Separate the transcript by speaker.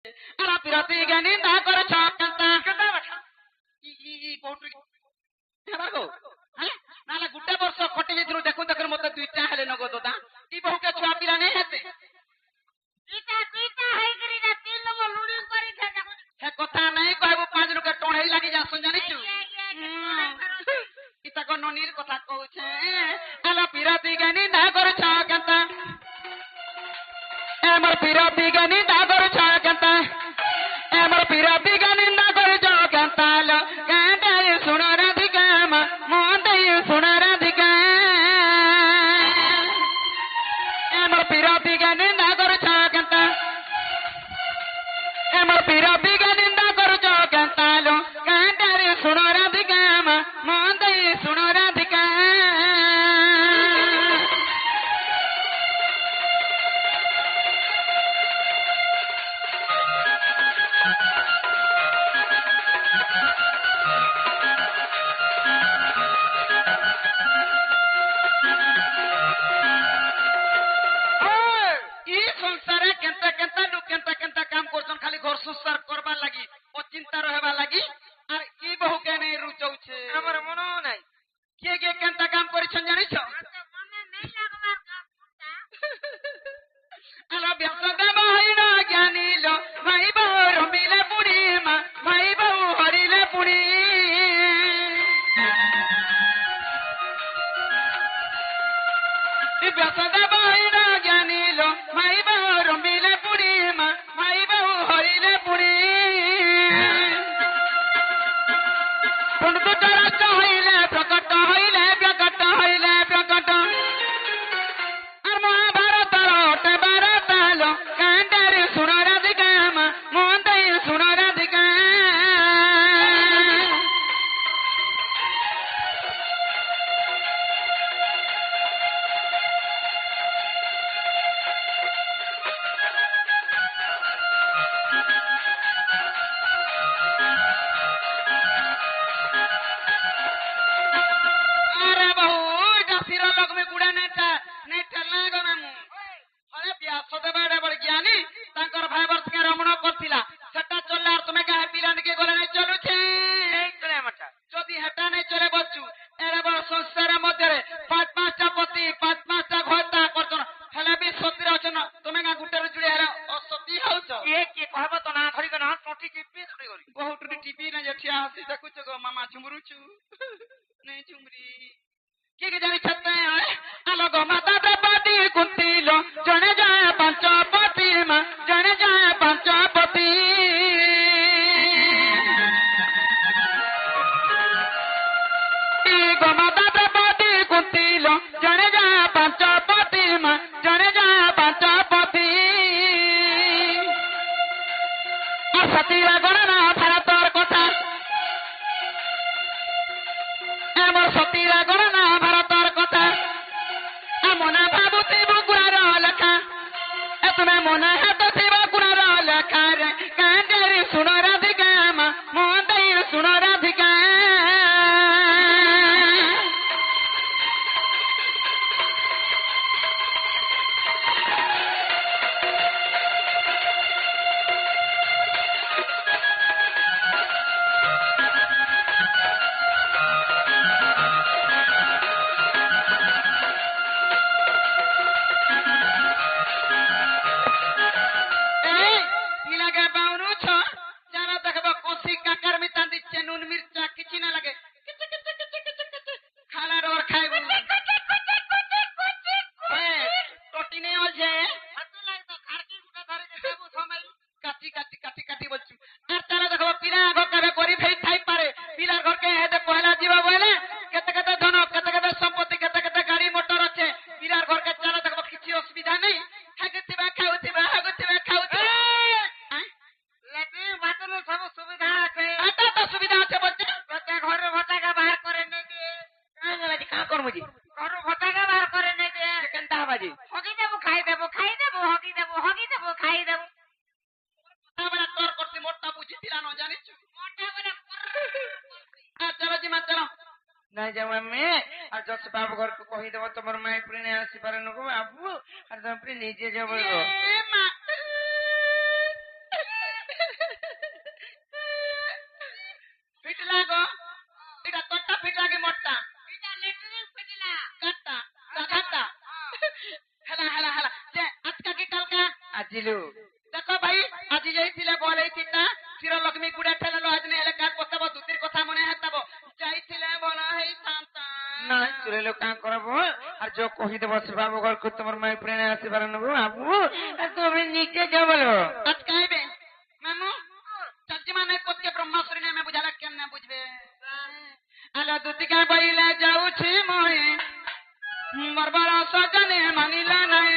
Speaker 1: আলা পিরতি জ্ঞানী না করছ কেনতা কেনতা বাছা ই কোটু হেবাগো হ্যাঁ নালে গুটে বর্ষ খটি যেদিন দেখু দেখু মতে দুইটা হেলে নগদ দা ই বহুকে ছুয়া পিলা নেই হেতে দুইটা হই করি না তিন নম্বর লুড়ি করি হে কথা নাই কইবো পাঁচ লোকে টড়াই লাগি যাসন জানিছু ইতা কোন ননির কথা কହୁছে আলা পিরতি জ্ঞানী না করছ কেনতা এমর পিরতি জ্ঞানী না করছ কেনতা এমর পিরতি জ্ঞানী না করছ কেনতা লো কেনতা শুনো রাধিকা মতে শুনো রাধিকা এমর পিরতি জ্ঞানী না করছ কেনতা এমর পিরতি জ্ঞানী না করছ কেনতা লো কেনতা শুনো রাধিকা মতে শুনো রাধিকা सुसार करबार लगी ओ चिंता रहबा लगी और ई बहु के नहीं रुचौ छे हमर मनो नहीं के केनता काम करिछन जानि छ मने नहीं लागबार काम कुता अला व्यसदा बहिना ज्ञानी लो भाई बहु रमिले पुड़ी मा भाई बहु हरिले पुड़ी व्यसदा बहिना ज्ञानी लो भाई बहु रमिले पुड़ी मा भाई बहु हरिले पुड़ी प्रकट हईले प्रकट और महाभारत रोटे भारत लो कांडारे सुनो राधिका मोहन सुनो राधिका मामा झुमरुचु नहीं झुमरी के जानी छत्ते आलो गो माता द्रौपदी कुंती लो जने जाए पंचपति मा जने जाए पंचपति गो माता द्रौपदी कुंती लो जने जाए पंचपति मा जने जाए पंचपति सतीरा गणना भारतर कथा एमर सतीरा गणना भारतर कथा मना भावुती बुकुरार लेखा तुम्हें मना हाथ शिव कुरार लेखा रे कांडेरी सुनो राधिका मोहन सुनो राधिका नहीं जब मैं और जस बाबू घर को कही देव तुम माई प्रेम आसी पारे नको बाबू और तुम प्रे नीचे जब ପିଟା କି ମୋଟା କାଟା କାଟା ହେଲା ହେଲା ହେଲା ଯେ ଆଜକା କି କାଲକା
Speaker 2: আজিলু
Speaker 1: ଦେଖ ଭାଇ ଆଜି ଯାଇଥିଲେ ଭଲ ହେଇଥିଲା ଚିର ଲକ୍ଷ୍ମୀ ଗୁଡା ଠେଲାলো ଆଜି ନେଲେ କାର ପତାବ ଦୁତିର କଥା ମନେ ହେତାବ ଯାଇଥିଲେ ଭଲ ହେଇଥାନ୍ତା
Speaker 2: না চলে লো কাঁ করব আর যে কহি দেব সে বাবু ঘর কো তোমার মাই প্রেনে আসিবার নবু বাবু আর তুমি নিচে যাও বলো
Speaker 1: আজ কাইবে মামু চাচি মানে পতকে ব্রহ্মাসুরি নে মে বুঝালা কেমনে বুঝবে আলো দুতিকা বইলে যাউছি মই বরবার সজনে মানিলা নাই